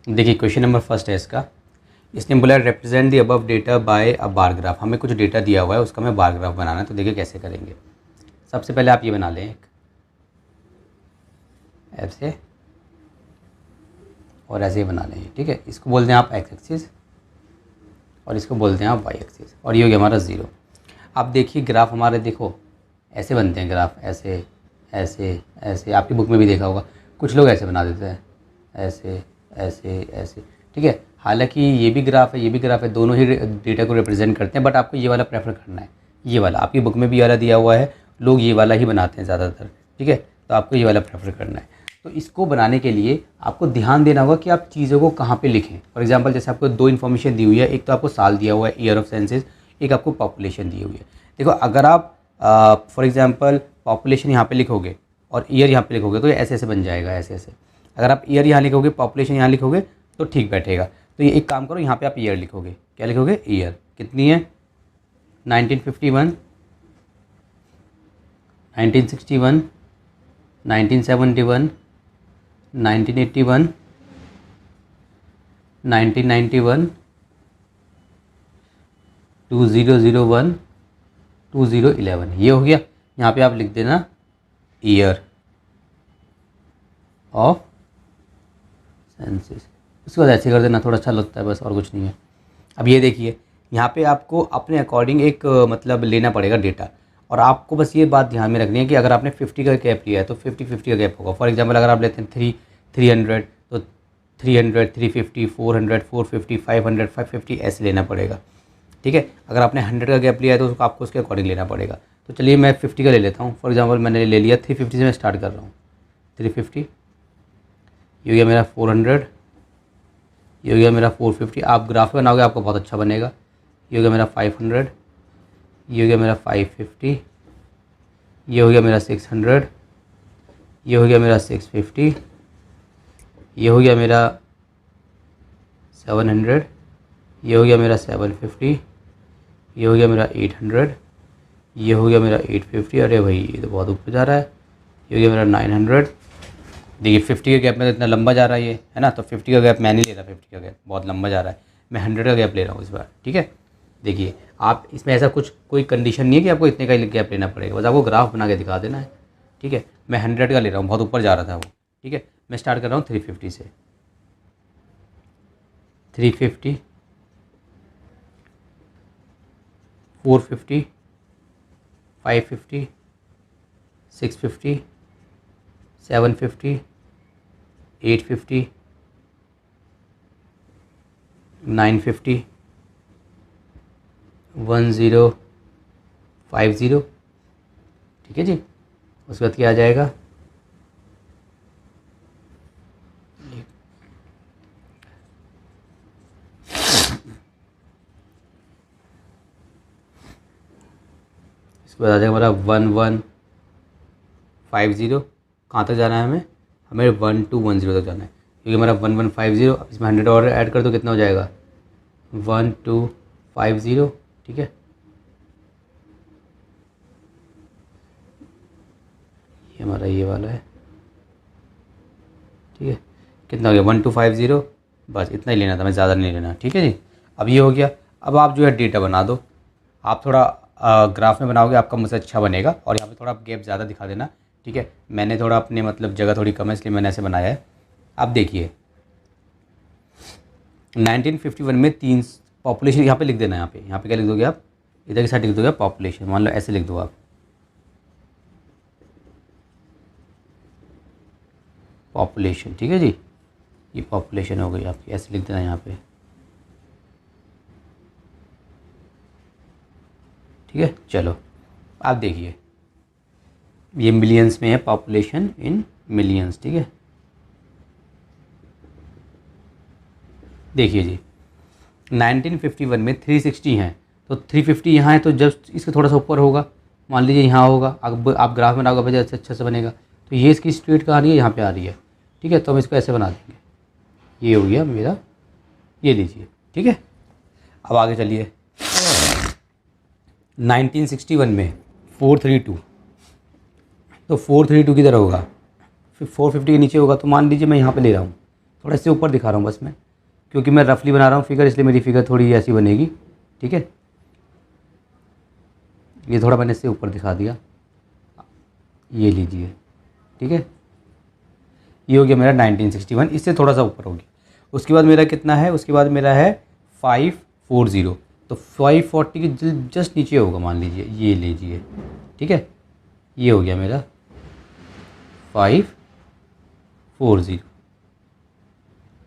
देखिए question number first है इसका। इसने बोला represent the above data bye a bar graph. हमें कुछ डेटा दिया हुआ है, उसका हमें बार ग्राफ बनाना है। तो देखिए कैसे करेंगे। सबसे पहले आप ये बना लें एक ऐसे और ऐसे ही बना लें, ठीक है। इसको बोलते हैं आप एक्स एक्सिस और इसको बोलते हैं आप वाई एक्सिस, और ये हो गया हमारा ज़ीरो। अब देखिए ग्राफ हमारे, देखो ऐसे बनते हैं ग्राफ, ऐसे ऐसे ऐसे। आपकी बुक में भी देखा होगा, कुछ लोग ऐसे बना देते हैं, ऐसे ऐसे ऐसे, ठीक है। हालांकि ये भी ग्राफ है, ये भी ग्राफ है, दोनों ही डेटा को रिप्रेजेंट करते हैं, बट आपको ये वाला प्रेफर करना है। ये वाला आपकी बुक में भी वाला दिया हुआ है, लोग ये वाला ही बनाते हैं ज़्यादातर, ठीक है। तो आपको ये वाला प्रेफर करना है। तो इसको बनाने के लिए आपको ध्यान देना होगा कि आप चीज़ों को कहाँ पे लिखें। फॉर एग्जांपल जैसे आपको दो इन्फॉर्मेशन दी हुई है, एक तो आपको साल दिया हुआ है, ईयर ऑफ सेंसस, एक आपको पॉपुलेशन दी हुई है। देखो अगर आप फॉर एग्जांपल पॉपुलेशन यहाँ पे लिखोगे और ईयर यहाँ पे लिखोगे तो ये ऐसे ऐसे बन जाएगा, ऐसे ऐसे। अगर आप ईयर यहाँ लिखोगे, पॉपुलेशन यहाँ लिखोगे तो ठीक बैठेगा। तो ये एक काम करो, यहाँ पे आप ईयर लिखोगे। क्या लिखोगे? ईयर। कितनी है? 1951, 1961, 1971, 1981, 1991, 2001, 2011। ये हो गया। यहाँ पे आप लिख देना ईयर ऑफ सेंसस। उसके बाद ऐसे कर देना, थोड़ा अच्छा लगता है, बस और कुछ नहीं है। अब ये देखिए यहाँ पे आपको अपने अकॉर्डिंग एक मतलब लेना पड़ेगा डेटा, और आपको बस ये बात ध्यान में रखनी है कि अगर आपने 50 का गैप लिया है तो 50-50 का गैप होगा। फॉर एग्जांपल अगर आप लेते हैं 300 तो 300, 350, 400, 450, 500, 550 ऐसे लेना पड़ेगा, ठीक है। अगर आपने 100 का गैप लिया है तो उसको आपको उसके अकॉर्डिंग लेना पड़ेगा। तो चलिए मैं 50 का ले लेता हूँ। फॉर एग्जांपल मैंने ले लिया 350 से मैं स्टार्ट कर रहा हूँ। 350, ये हो गया मेरा 400, ये हो गया मेरा 450। आप ग्राफ बनाओगे आपको बहुत अच्छा बनेगा। ये हो गया मेरा 500, ये हो गया मेरा 550, ये हो गया मेरा 600, ये हो गया मेरा 650, ये हो गया मेरा 700, ये हो गया मेरा 750, ये हो गया मेरा 800, ये हो गया मेरा 850। अरे भाई ये तो बहुत ऊपर जा रहा है। ये हो गया मेरा 900। देखिए 50 का गैप में तो इतना लंबा जा रहा है ये, है ना। तो 50 का गैप मैं नहीं ले रहा, 50 का गैप बहुत लंबा जा रहा है। मैं 100 का गैप ले रहा हूँ इस बार, ठीक है। देखिए आप इसमें ऐसा कुछ कोई कंडीशन नहीं है कि आपको इतने का गैप लेना पड़ेगा, बस आपको ग्राफ बना के दिखा देना है, ठीक है। मैं 100 का ले रहा हूँ, बहुत ऊपर जा रहा था वो, ठीक है। मैं स्टार्ट कर रहा हूँ 350 से। 350, 450, 550, 650, 750, 850, 950, 1050, ठीक है जी। उसके बाद क्या आ जाएगा? इसके बाद आ जाएगा हमारा 1150। कहाँ तक जाना है हमें? 1210 तक जाना है, क्योंकि हमारा 1150। अब इसमें 100 और ऐड कर दो, कितना हो जाएगा? 1250, ठीक है। ये हमारा ये वाला है, ठीक है। कितना हो गया? 1250। बस इतना ही लेना था, मैं ज़्यादा नहीं लेना, ठीक है जी। अब ये हो गया। अब आप जो है डेटा बना दो। आप थोड़ा ग्राफ में बनाओगे आपका मुझसे अच्छा बनेगा, और यहाँ पे थोड़ा आप गैप ज़्यादा दिखा देना, ठीक है। मैंने थोड़ा अपने मतलब जगह थोड़ी कम है इसलिए मैंने ऐसे बनाया है। अब देखिए 1951 में 3 पॉपुलेशन यहाँ पे लिख देना। यहाँ पे क्या लिख दोगे आप? इधर की साइड लिख दोगे पॉपुलेशन। मान लो ऐसे लिख दो आप, पॉपुलेशन, ठीक है जी। ये पॉपुलेशन हो गई आपकी, ऐसे लिख देना यहाँ पे, ठीक है। चलो आप देखिए ये मिलियंस में है, पॉपुलेशन इन मिलियंस, ठीक है। देखिए जी 1951 में 360 हैं, तो 350 यहाँ है, तो जस्ट इसके थोड़ा सा ऊपर होगा। मान लीजिए यहाँ होगा। अब आप ग्राफ बनाओगे बजाय अच्छा से बनेगा। तो ये इसकी स्ट्रेट कहाँ आ रही है? यहाँ पे आ रही है, ठीक है। तो हम इसको ऐसे बना देंगे। ये हो गया मेरा, ये लीजिए, ठीक है। अब आगे चलिए 1961 में 432, तो 432 किधर होगा? फिर 450 के नीचे होगा। तो मान लीजिए मैं यहाँ पे ले रहा हूँ, थोड़ा इससे ऊपर दिखा रहा हूँ बस मैं, क्योंकि मैं रफली बना रहा हूँ फिगर, इसलिए मेरी फिगर थोड़ी ऐसी बनेगी। ठीक है, ये थोड़ा मैंने इससे ऊपर दिखा दिया, ये लीजिए। ठीक है, ये हो गया मेरा 1961, इससे थोड़ा सा ऊपर हो गया। उसके बाद मेरा कितना है, उसके बाद मेरा है 540, तो 540 के जस्ट नीचे होगा, मान लीजिए ये लीजिए। ठीक है, ये हो गया मेरा 540।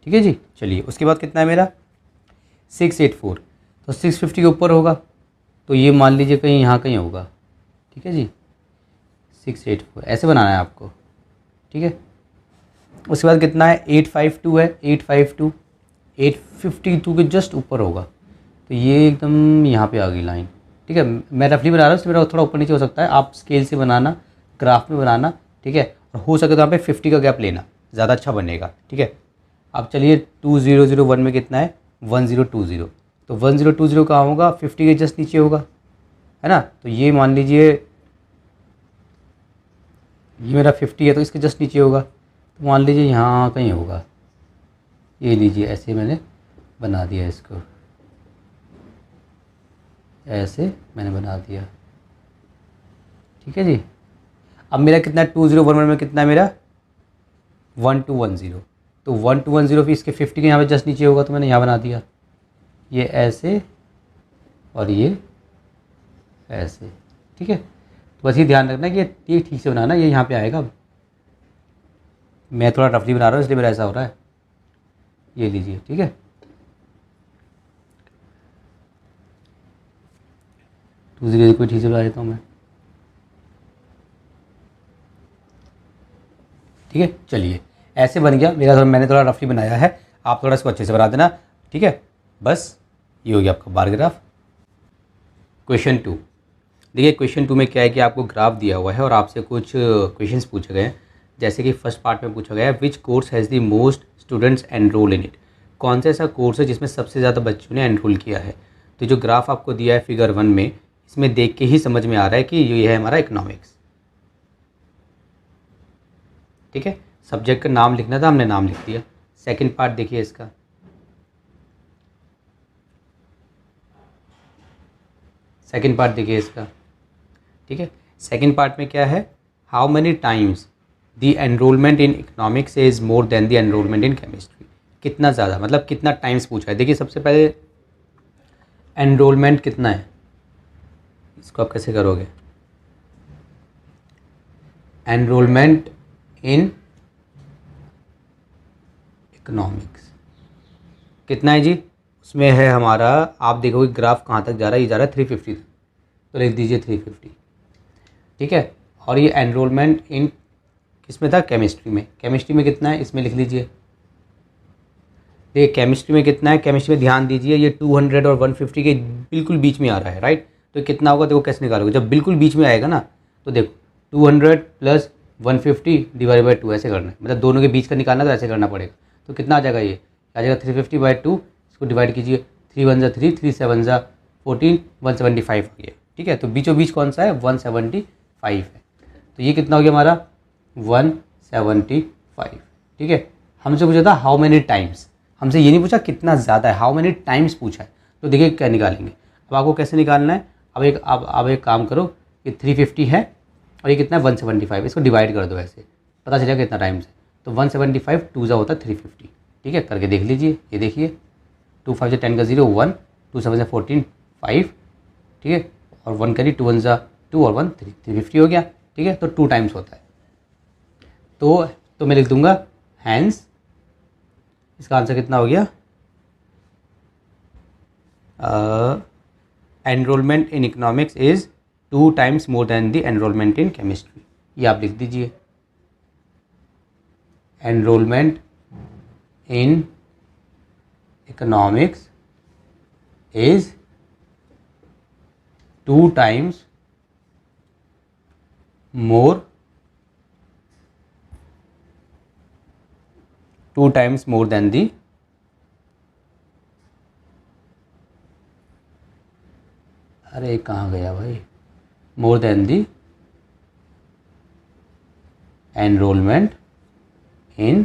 ठीक है जी, चलिए उसके बाद कितना है मेरा 684, तो 650 के ऊपर होगा, तो ये मान लीजिए कहीं यहाँ कहीं होगा। ठीक है जी, 684 ऐसे बनाना है आपको। ठीक है, उसके बाद कितना है 852 है, 852 852 के जस्ट ऊपर होगा, तो ये एकदम यहाँ पे आ गई लाइन। ठीक है, मैं रफली बना रहा हूँ, इसलिए मेरा थोड़ा ऊपर नीचे हो सकता है, आप स्केल से बनाना, ग्राफ में बनाना। ठीक है, और हो सके तो यहाँ पे 50 का गैप लेना, ज़्यादा अच्छा बनेगा। ठीक है, अब चलिए 2001 में कितना है 1020, तो 1020 कहाँ होगा 50 के जस्ट नीचे होगा, है ना। तो ये मान लीजिए ये मेरा 50 है, तो इसके जस्ट नीचे होगा, तो मान लीजिए यहाँ कहीं होगा, ये लीजिए ऐसे मैंने बना दिया इसको, ऐसे मैंने बना दिया। ठीक है जी, अब मेरा कितना है 2011 में कितना है मेरा 1210, तो 1210 फिर इसके 50 के यहाँ पे जस्ट नीचे होगा, तो मैंने यहाँ बना दिया, ये ऐसे और ये ऐसे। ठीक है, तो बस ये ध्यान रखना कि ये ठीक से बनाना, ये यहाँ पे आएगा। मैं थोड़ा रफली बना रहा हूँ इसलिए मेरा ऐसा हो रहा है, ये लीजिए। ठीक है, 20 को ठीक से बना देता हूँ मैं। ठीक है, चलिए ऐसे बन गया मेरा, मैंने थोड़ा रफली बनाया है, आप थोड़ा इसको अच्छे से बना देना। ठीक है, बस ये हो गया आपका बार ग्राफ। क्वेश्चन 2, देखिए क्वेश्चन 2 में क्या है कि आपको ग्राफ दिया हुआ है और आपसे कुछ क्वेश्चंस पूछे गए हैं। जैसे कि फर्स्ट पार्ट में पूछा गया है which course has the most students enrol in it, कौन सा ऐसा कोर्स है जिसमें सबसे ज़्यादा बच्चों ने एनरोल किया है। तो जो ग्राफ आपको दिया है फिगर 1 में, इसमें देख के ही समझ में आ रहा है कि ये है हमारा इकोनॉमिक्स। ठीक है, सब्जेक्ट का नाम लिखना था, हमने नाम लिख दिया। सेकंड पार्ट देखिए इसका, सेकंड पार्ट देखिए इसका। ठीक है, सेकंड पार्ट में क्या है, how many times the enrolment in economics is more than the enrolment in chemistry, कितना ज़्यादा मतलब कितना टाइम्स पूछा है। देखिए सबसे पहले एनरोलमेंट कितना है, इसको आप कैसे करोगे, एनरोलमेंट इन इकोनॉमिक्स कितना है जी, उसमें है हमारा, आप देखोगे ग्राफ कहाँ तक जा रहा है, ये जा रहा है 350 तक, तो लिख दीजिए 350। ठीक है, और ये एनरोलमेंट इन किसमें था, केमिस्ट्री में। केमिस्ट्री में कितना है, इसमें लिख लीजिए। देखिए केमिस्ट्री में कितना है, केमिस्ट्री में ध्यान दीजिए, ये 200 और 150 के बिल्कुल बीच में आ रहा है, राइट। तो कितना होगा देखो कैसे निकालोगे, जब बिल्कुल बीच में आएगा ना, तो देखो 200 प्लस 150 डिवाइड बाई 2 ऐसे करना है, मतलब दोनों के बीच का निकालना तो ऐसे करना पड़ेगा। तो कितना आ जाएगा, ये आ जाएगा 350/2, इसको डिवाइड कीजिए, 3 1 जा 3, 3 7 जा 14, 175 आ गया। ठीक है, तो बीचों बीच कौन सा है 175 है, तो ये कितना हो गया हमारा 175। ठीक है, हमसे पूछा था हाउ मेनी टाइम्स, हमसे ये नहीं पूछा कितना ज़्यादा है, हाउ मेनी टाइम्स पूछा है। तो देखिए क्या निकालेंगे, अब आपको कैसे निकालना है, अब एक काम करो, ये 350 है और ये कितना है 175, इसको डिवाइड कर दो, ऐसे पता चलेगा कितना टाइम्स है। तो 175 2 होता है 350। ठीक है, करके देख लीजिए, ये देखिए 2 5 10 का 0 1, 2 7 14 5। ठीक है, और 1 करी 2 1 2 और 1 3, 350 हो गया। ठीक है, तो 2 टाइम्स होता है, तो मैं लिख दूंगा हैंस, इसका आंसर कितना हो गया, enrolment in economics is 2 times more than the enrolment in chemistry. ये आप लिख दीजिए, enrolment in economics is 2 times more than the, अरे कहाँ गया भाई, more than the enrolment in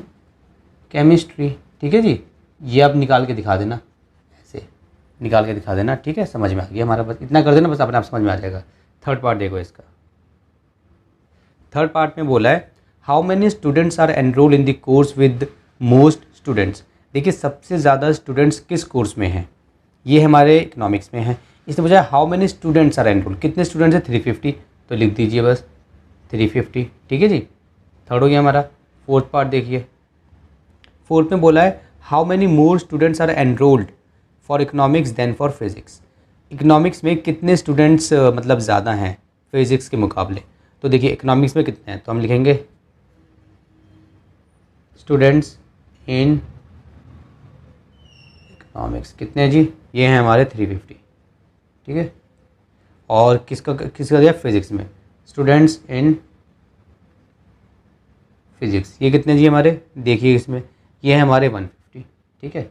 chemistry, ठीक है जी। ये आप निकाल के दिखा देना, ऐसे निकाल के दिखा देना, ठीक है, समझ में आ गया हमारा, बस इतना कर देना, बस अपने आप समझ में आ जाएगा। थर्ड पार्ट देखो इसका, थर्ड पार्ट में बोला है how many students are enrol in the course with most students. देखिए सबसे ज़्यादा स्टूडेंट्स किस कोर्स में हैं, ये हमारे इकोनॉमिक्स में है। इसने पूछा how many students are enrol, कितने स्टूडेंट्स हैं, 350, तो लिख दीजिए बस 350, ठीक है जी। थर्ड हो गया हमारा। फोर्थ पार्ट देखिए, फोर्थ में बोला है how many more students are enrolled for economics than for physics. Economics में कितने स्टूडेंट्स मतलब ज़्यादा हैं फिजिक्स के मुकाबले। तो देखिए इकोनॉमिक्स में कितने हैं, तो हम लिखेंगे स्टूडेंट्स इन इकोनॉमिक्स कितने हैं जी, ये हैं हमारे 350, ठीक है। और किसका दिया, फिजिक्स में स्टूडेंट्स इन फिजिक्स, ये कितने जी हमारे, देखिए इसमें ये है हमारे 150, ठीक है।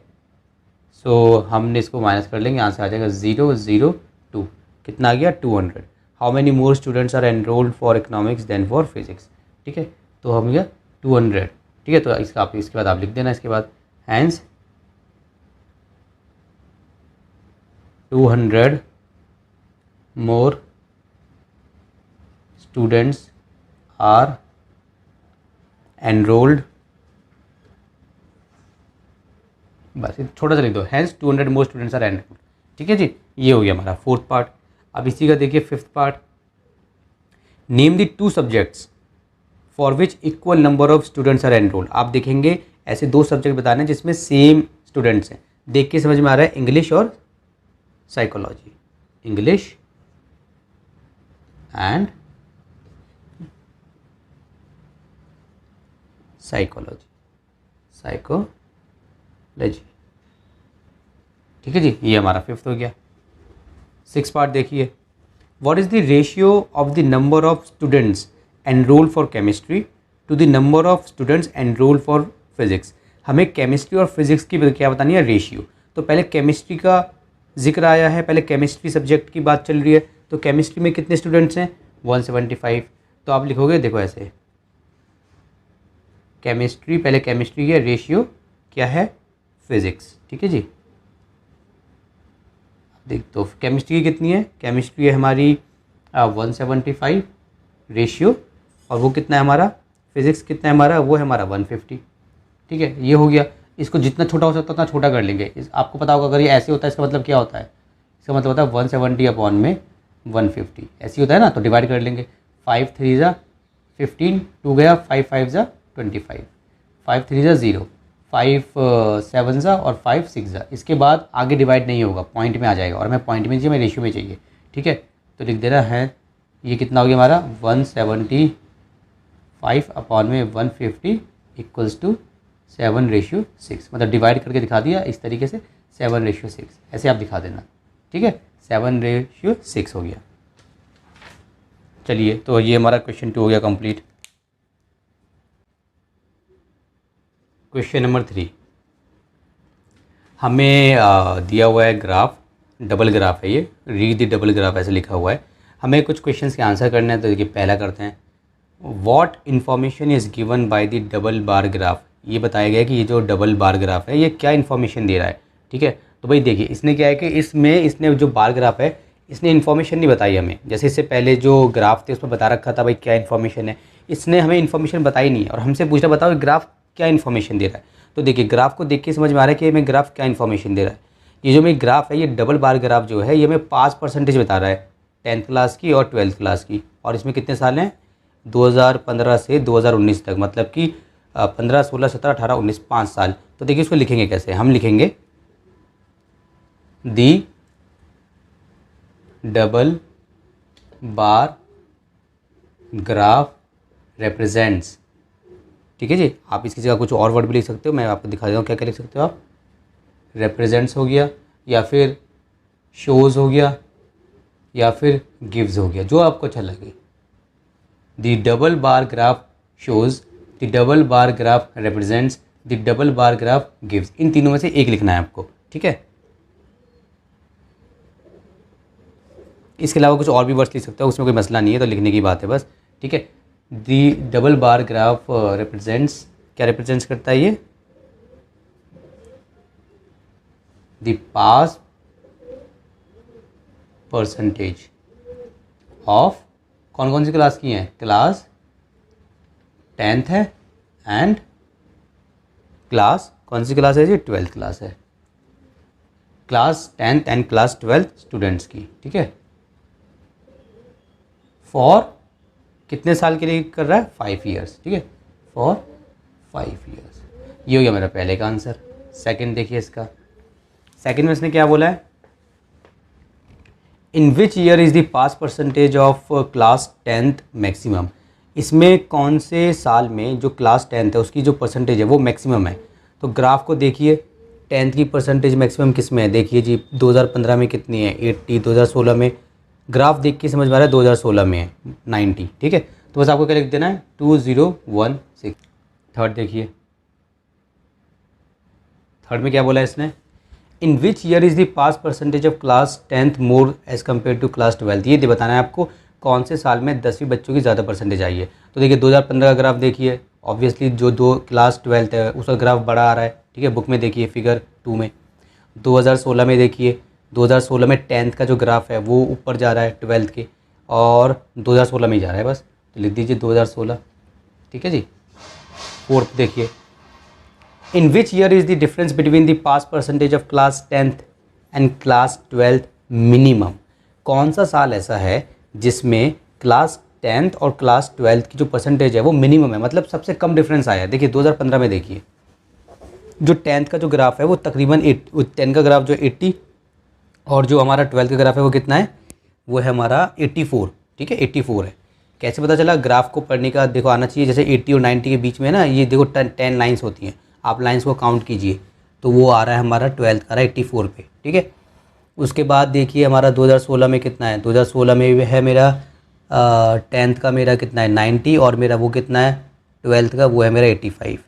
सो हमने इसको माइनस कर लेंगे, यहाँ से आ जाएगा 002, कितना आ गया 200। How many more students are enrolled for economics than for physics, ठीक है, तो हम गया 200, ठीक है। तो इसका आप इसके बाद आप लिख देना, इसके बाद hence 200 more students are enrolled, बस छोटा सा लिख दो, hence 200 more students are enrolled, ठीक है जी। ये हो गया हमारा फोर्थ पार्ट। अब इसी का देखिए fifth part, name the 2 subjects for which equal number of students are enrolled. आप देखेंगे ऐसे 2 सब्जेक्ट बताने जिसमें सेम स्टूडेंट्स हैं, देख के समझ में आ रहा है, इंग्लिश और साइकोलॉजी, इंग्लिश एंड साइकोलॉजी, ठीक है जी। ये हमारा फिफ्थ हो गया। सिक्स पार्ट देखिए, what is the ratio of the number of students enrol for chemistry to the number of students enrol for physics. हमें केमिस्ट्री और फिजिक्स की क्या बतानी है, रेशियो। तो पहले केमिस्ट्री का जिक्र आया है, पहले केमिस्ट्री सब्जेक्ट की बात चल रही है, तो केमिस्ट्री में कितने स्टूडेंट्स हैं, 175। तो आप लिखोगे देखो ऐसे, केमिस्ट्री, पहले केमिस्ट्री है, रेशियो क्या है, फिजिक्स, ठीक है जी। देख तो केमिस्ट्री की कितनी है, केमिस्ट्री है हमारी 175 रेशियो, और वो कितना है हमारा, फिजिक्स कितना है हमारा, वो है हमारा 150, ठीक है। ये हो गया। इसको जितना छोटा हो सकता उतना छोटा कर लेंगे। आपको पता होगा अगर ये ऐसे होता है इसका मतलब क्या होता है, इसका मतलब होता है 170 अपॉन में 150, ऐसे होता है ना, तो डिवाइड कर लेंगे। 5 3 ज़ा 15, 2 गया, 5 5 ज़ा 25, 5 3 ज़ा 0, 5 7 ज़ा और 5 6 ज़ा। इसके बाद आगे डिवाइड नहीं होगा, पॉइंट में आ जाएगा, और मैं पॉइंट में चाहिए, मैं रेशियो में चाहिए, ठीक है। तो लिख देना है, ये कितना हो गया हमारा 175 अपॉन में 150 इक्वल्स टू 7:6, मतलब डिवाइड करके दिखा दिया इस तरीके से, 7:6, ऐसे आप दिखा देना, ठीक है। 7:6 हो गया। चलिए, तो ये हमारा क्वेश्चन 2 हो गया कंप्लीट। क्वेश्चन नंबर 3, हमें दिया हुआ है ग्राफ, डबल ग्राफ है ये, रीड द डबल ग्राफ ऐसे लिखा हुआ है। हमें कुछ क्वेश्चंस के आंसर करने हैं, तो देखिए पहला करते हैं, what information is given by the double bar graph. ये बताया गया कि ये जो डबल बार ग्राफ है ये क्या इन्फॉर्मेशन दे रहा है, ठीक है। तो भाई देखिए इसने क्या है कि इसने जो बार ग्राफ है इसने इन्फॉर्मेशन नहीं बताई हमें, जैसे इससे पहले जो ग्राफ थे उसमें बता रखा था भाई क्या इन्फॉर्मेशन है, इसने हमें इन्फॉर्मेशन बताई नहीं है और हमसे पूछ रहा बताओ ग्राफ क्या इन्फॉर्मेशन दे रहा है। तो देखिए ग्राफ को देख के समझ में आ रहा है कि हमें ग्राफ क्या इन्फॉर्मेशन दे रहा है। ये जो मेरी ग्राफ है, ये डबल बार ग्राफ जो है, ये हमें 5% बता रहा है 10th क्लास की और 12th क्लास की, और इसमें कितने साल हैं, 2015 से 2019 तक, मतलब कि 15 16 17 18 19, 5 साल। तो देखिए इसको लिखेंगे कैसे, हम लिखेंगे दी डबल बार ग्राफ रिप्रेजेंट्स, ठीक है जी। आप इसकी जगह कुछ और वर्ड भी लिख सकते हो, मैं आपको दिखा देता हूँ क्या क्या लिख सकते हो आप। रिप्रेजेंट्स हो गया, या फिर शोज़ हो गया, या फिर गिव्स हो गया, जो आपको अच्छा लगे। The double bar graph shows, the double bar graph represents, the double bar graph gives, इन तीनों में से एक लिखना है आपको, ठीक है। इसके अलावा कुछ और भी वर्ड्स लिख सकते हो, उसमें कोई मसला नहीं है, तो लिखने की बात है बस, ठीक है। The double bar graph represents, क्या रिप्रेजेंट्स करता है ये, द पास परसेंटेज ऑफ कौन कौन सी क्लास की हैं, क्लास 10th है एंड क्लास कौन सी क्लास है जी, 12th क्लास है, class 10th and class 12th students की, ठीक है। फॉर कितने साल के लिए कर रहा है, 5 ईयर्स, ठीक है, फॉर 5 ईयर्स। ये हो गया मेरा पहले का आंसर। सेकंड देखिए इसका, सेकंड में इसने क्या बोला है, in which year is the pass percentage of class 10th maximum. इसमें कौन से साल में जो क्लास 10th है उसकी जो परसेंटेज है वो मैक्सिमम है। तो ग्राफ को देखिए, 10th की परसेंटेज मैक्सिमम किस में है, देखिए जी 2015 में कितनी है 80, 2016 में, ग्राफ देख के समझ में आ रहा है 2016 में है 90, ठीक है। तो बस आपको क्या लिख देना है 2016। थर्ड देखिए, थर्ड में क्या बोला है इसने, in which year is the pass percentage of class 10th more as compare to class 12th। ये बताना है आपको कौन से साल में 10वीं बच्चों की ज़्यादा परसेंटेज आई है। तो देखिए 2015 का ग्राफ देखिए, ऑब्वियसली जो दो क्लास 12th है उसका ग्राफ बड़ा आ रहा है, ठीक है, बुक में देखिए फिगर 2 में। 2016 में देखिए, 2016 में 10th का जो ग्राफ है वो ऊपर जा रहा है 12th के, और 2016 में ही जा रहा है बस, तो लिख दीजिए 2016, ठीक है जी। फोर्थ देखिए, in which year is the difference between the pass percentage of class 10th and class 12th minimum. कौन सा साल ऐसा है जिसमें क्लास 10th और क्लास 12th की जो परसेंटेज है वो मिनिमम है, मतलब सबसे कम डिफरेंस आया है। देखिए 2015 में देखिए, जो 10th का जो ग्राफ है वो तकरीबन 10 का ग्राफ जो 80, और जो हमारा 12th का ग्राफ है वो कितना है, वो है हमारा 84, ठीक है, 84 है। कैसे पता चला, ग्राफ को पढ़ने का देखो आना चाहिए, जैसे 80 और 90 के बीच में ना, ये देखो 10 लाइन्स होती हैं, आप लाइन्स को काउंट कीजिए, तो वो आ रहा है हमारा 12th का, रहा है 84 पे, ठीक है। उसके बाद देखिए हमारा 2016 में कितना है, 2016 में है मेरा 10th का मेरा कितना है 90, और मेरा वो कितना है 12th का, वो है मेरा 85।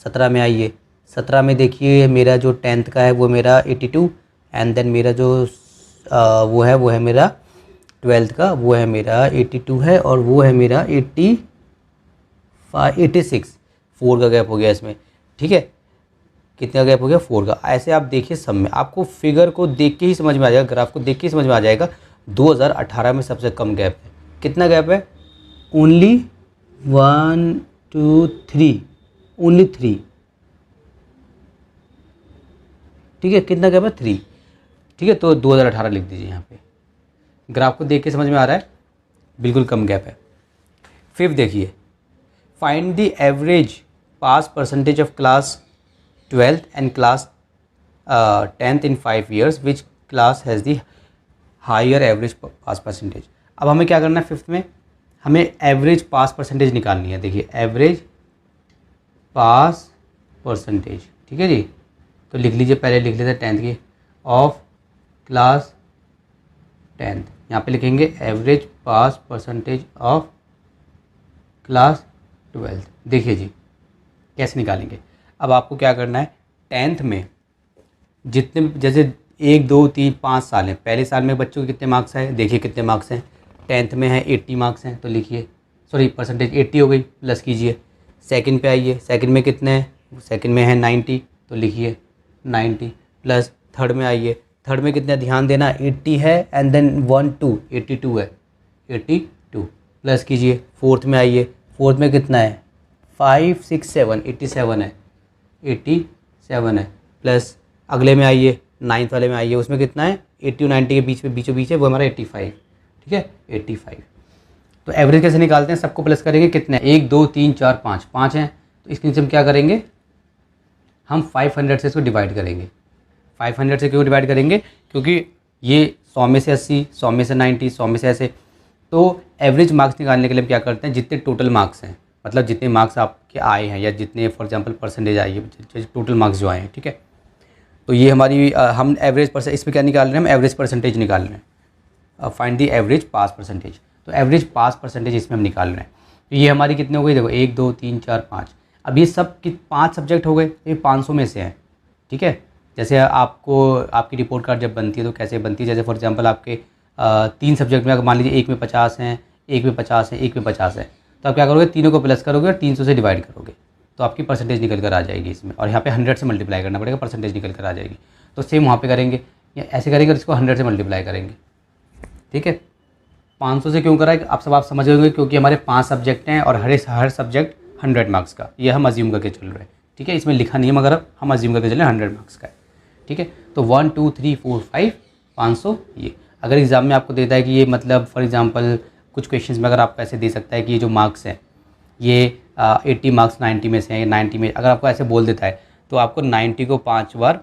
17 में आइए, 17 में देखिए मेरा जो 10th का है वो मेरा 82, एंड देन मेरा जो वो है मेरा 12th का, वो है मेरा 82 है, और वो है मेरा 86, 4 का गैप हो गया इसमें, ठीक है। कितने का गैप हो गया, 4 का। ऐसे आप देखिए सब में, आपको फिगर को देख के ही समझ में आ जाएगा, ग्राफ को देख के ही समझ में आ जाएगा। 2018 में सबसे कम गैप है, कितना गैप है, ओनली 1 2 3, ओनली 3, ठीक है, कितना गैप है 3, ठीक है। तो 2018 लिख दीजिए यहाँ पे, ग्राफ को देख के समझ में आ रहा है बिल्कुल कम गैप है। फिफ्थ देखिए, find the average pass percentage of class 12th and class 10th in 5 years, which class has the higher average pass percentage. अब हमें क्या करना है, फिफ्थ में हमें एवरेज पास परसेंटेज निकालनी है। देखिए एवरेज पास परसेंटेज, ठीक है जी। तो लिख लीजिए, पहले लिख लेते हैं 10th की, ऑफ क्लास 10th, यहाँ पे लिखेंगे average pass percentage of class 12th। देखिए जी कैसे निकालेंगे। अब आपको क्या करना है, 10th में जितने, जैसे 1 2 3 5 साल हैं, पहले साल में बच्चों के कितने मार्क्स आए, देखिए कितने मार्क्स हैं, 10th में है 80 मार्क्स हैं, तो लिखिए, सॉरी परसेंटेज 80 हो गई, प्लस कीजिए। सेकंड पे आइए, सेकंड में कितने हैं, सेकंड में है 90, तो लिखिए 90, प्लस थर्ड में आइए, थर्ड में कितना ध्यान देना, 80 है, एंड देन 1 2 82 है, 82 प्लस कीजिए। फोर्थ में आइए, फोर्थ में कितना है 5 6 7 87 है, 87 है, प्लस अगले में आइए, 9th वाले में आइए, उसमें कितना है 80 और 90 के बीच में बीचों बीच है, वो हमारा 85, ठीक है 85। तो एवरेज कैसे निकालते हैं, सबको प्लस करेंगे, कितने 1 2 3 4 5 5 हैं, तो इसके नीचे हम क्या करेंगे, हम 500 से इसको डिवाइड करेंगे। 500 से क्यों डिवाइड करेंगे, क्योंकि ये 100 में से 80, 100 में से 90, 100 में से ऐसे। तो एवरेज मार्क्स निकालने के लिए हम क्या करते हैं, जितने टोटल मार्क्स हैं, मतलब जितने मार्क्स आपके आए हैं, या जितने फॉर एग्जांपल परसेंटेज आई है, टोटल मार्क्स जो आए हैं, ठीक है। तो ये हमारी हम एवरेज परसेंट, इसमें क्या निकाल रहे हैं, हम एवरेज परसेंटेज निकाल रहे हैं, find the average pass percentage. तो एवरेज पास परसेंटेज इसमें हम निकाल रहे हैं। तो ये हमारी कितने हो गई, देखो 1 2 3 4 5। अब ये सब 5 सब्जेक्ट हो गए, ये 500 में से हैं, ठीक है। जैसे आपको आपकी रिपोर्ट कार्ड जब बनती है तो कैसे बनती है, जैसे फॉर एग्जांपल आपके 3 सब्जेक्ट में, अगर मान लीजिए एक में 50 हैं, एक में 50 है, एक में 50 है, तो आप क्या करोगे, तीनों को प्लस करोगे और 300 से डिवाइड करोगे, तो आपकी परसेंटेज निकल कर आ जाएगी इसमें, और यहाँ पे 100 से मल्टीप्लाई करना पड़ेगा, परसेंटेज निकल कर आ जाएगी। तो सेम वहाँ पे करेंगे, या ऐसे करेंगे और इसको 100 से मल्टीप्लाई करेंगे। ठीक है, 500 से क्यों करा है आप सब समझ होंगे, क्योंकि हमारे 5 सब्जेक्ट हैं और हर सब्जेक्ट 100 मार्क्स का, ये हम अज्यूम करके चल रहे हैं। ठीक है, इसमें लिखा नहीं है मगर हम अज्यूम करके चले 100 मार्क्स का है। ठीक है, तो 1 2 3 4 5 500 ये। अगर एग्ज़ाम में आपको देता है कि ये मतलब फॉर एग्जांपल कुछ क्वेश्चंस में अगर आपको ऐसे दे सकता है कि ये जो मार्क्स हैं ये 80 मार्क्स 90 में से हैं, 90 में, अगर आपको ऐसे बोल देता है तो आपको 90 को 5 बार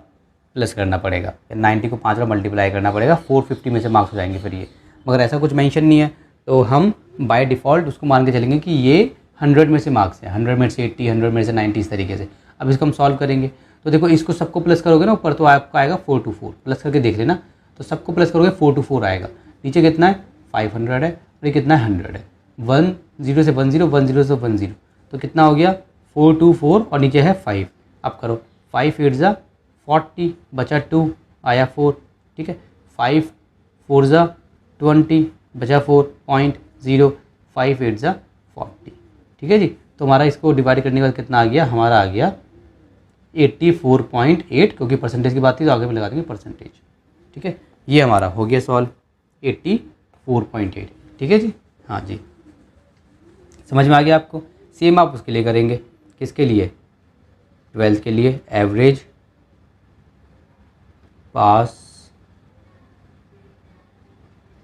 प्लस करना पड़ेगा, 90 को 5 बार मल्टीप्लाई करना पड़ेगा, 450 में से मार्क्स हो जाएंगे फिर ये। मगर ऐसा कुछ मेंशन नहीं है, तो हम बाय डिफ़ॉल्ट उसको मान के चलेंगे कि ये 100 में से मार्क्स है, 100 में से 80, 100 में से 90, इस तरीके से। अब इसको हम सॉल्व करेंगे, तो देखो इसको सबको प्लस करोगे ना ऊपर, तो आपको आएगा 4 to 4, प्लस करके देख लेना, तो सबको प्लस करोगे 4 to 4 आएगा। नीचे कितना है 500 है, और ये कितना है 100 है, 1 0 से 1 0, 1 0 से 1 0, तो कितना हो गया 4 to 4, और नीचे है 5। अब करो 5 8 ज़ा 40, बचा 2 आया 4। ठीक है, 5 4 ज़ा 20, बचा 4.0, 5 8 ज़ा 40। ठीक है जी, तो हमारा इसको डिवाइड करने के बाद कितना आ गया, हमारा आ गया 84.8, क्योंकि परसेंटेज की बात थी तो आगे में लगा देंगे परसेंटेज। ठीक है, ये हमारा हो गया सॉल्व 84.8। ठीक है जी, हाँ जी, समझ में आ गया आपको। सेम आप उसके लिए करेंगे, किसके लिए, 12th के लिए, एवरेज पास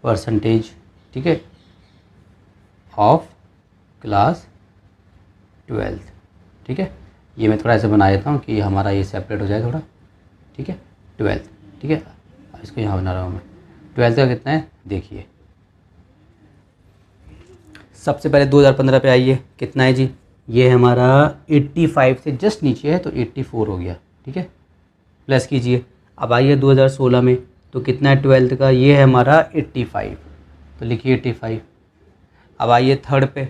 परसेंटेज। ठीक है, ऑफ क्लास 12th। ठीक है, ये मैं थोड़ा ऐसे बना देता हूँ कि हमारा ये सेपरेट हो जाए थोड़ा। ठीक है, 12th। ठीक है, अब इसको यहाँ बना रहा हूँ मैं। 12th का कितना है देखिए, सबसे पहले 2015 पे आइए, कितना है जी, ये हमारा 85 से जस्ट नीचे है तो 84 हो गया। ठीक है, प्लस कीजिए। अब आइए 2016 में, तो कितना है 12th का, ये है हमारा 85, तो लिखिए 85। अब आइए थर्ड पे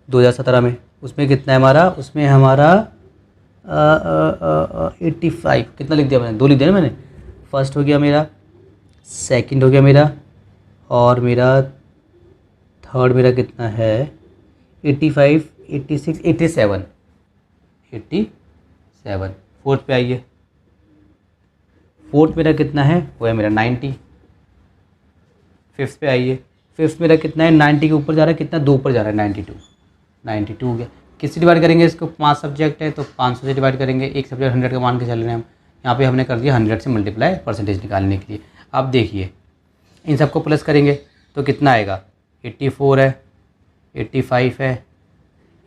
2017 में, उसमें कितना है हमारा, उसमें हमारा 85, कितना लिख दिया मैंने, 2 लिख दिया ना मैंने। फर्स्ट हो गया मेरा, सेकंड हो गया मेरा, और मेरा थर्ड मेरा कितना है 85, 86, 87, 87। फोर्थ पे आइए, फोर्थ मेरा कितना है, वो है मेरा 90। फिफ्थ पे आइए, फिफ्थ मेरा कितना है 90 के ऊपर जा रहा है, कितना 2 ऊपर जा रहा है 92 हो गया। किससे डिवाइड करेंगे इसको, 5 सब्जेक्ट है तो 500 से डिवाइड करेंगे, एक सब्जेक्ट 100 का मान के चल रहे हैं हम। यहाँ पे हमने कर दिया 100 से मल्टीप्लाई परसेंटेज निकालने के लिए। अब देखिए इन सबको प्लस करेंगे तो कितना आएगा, 84 है, 85 है,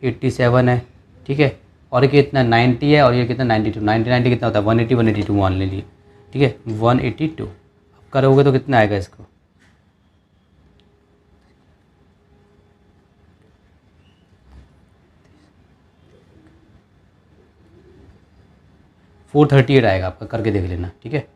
87 है। ठीक है, और ये कितना 90 है, और ये कितना 92, 90 कितना होता है 180, 182 मान लीजिए। ठीक है, 182। अब करोगे तो कितना आएगा इसको, $438 आएगा आपका, करके देख लेना। ठीक है,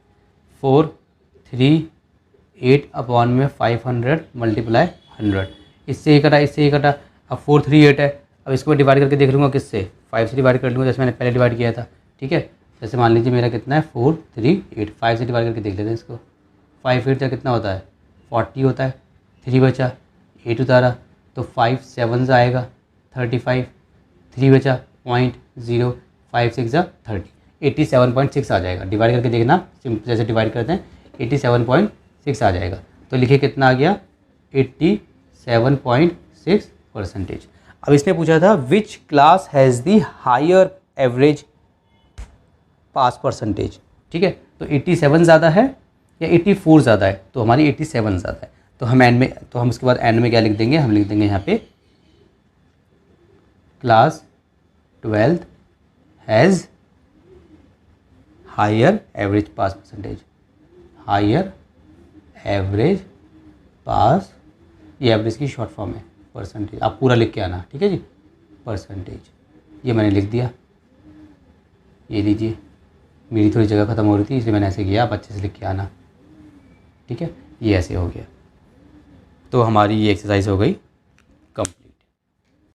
438 अपॉन में 500 मल्टीप्लाई 100, इससे ही कटा, इससे ही कटा। अब 438 है, अब इसको मैं डिवाइड करके देख लूँगा किससे, 5 से डिवाइड कर लूँगा, जैसे मैंने पहले डिवाइड किया था। ठीक है, जैसे मान लीजिए मेरा कितना है 438, 5 से डिवाइड करके देख लेते हैं इसको। 5 8 कितना होता है 40 होता है, 3 बचा, 8 उतारा तो 5 7 आएगा 35, 3 बचा 0.0, 5 6 30, 87.6 आ जाएगा। डिवाइड करके देखना, जैसे डिवाइड करते हैं 87.6 आ जाएगा। तो लिखिए कितना आ गया 87.6 परसेंटेज। अब इसने पूछा था which class has the higher average pass percentage. ठीक है, तो 87 ज़्यादा है या 84 ज़्यादा है, तो हमारी 87 ज़्यादा है। तो हम एंड में, तो हम उसके बाद एंड में क्या लिख देंगे, हम लिख देंगे यहाँ पे class 12th has higher average pass percentage, higher average pass, ये एवरेज की शॉर्ट फॉर्म है, परसेंटेज आप पूरा लिख के आना। ठीक है जी, परसेंटेज ये मैंने लिख दिया, ये लीजिए, मेरी थोड़ी जगह ख़त्म हो रही थी इसलिए मैंने ऐसे किया, आप अच्छे से लिख के आना। ठीक है, ये ऐसे हो गया। तो हमारी ये एक्सरसाइज हो गई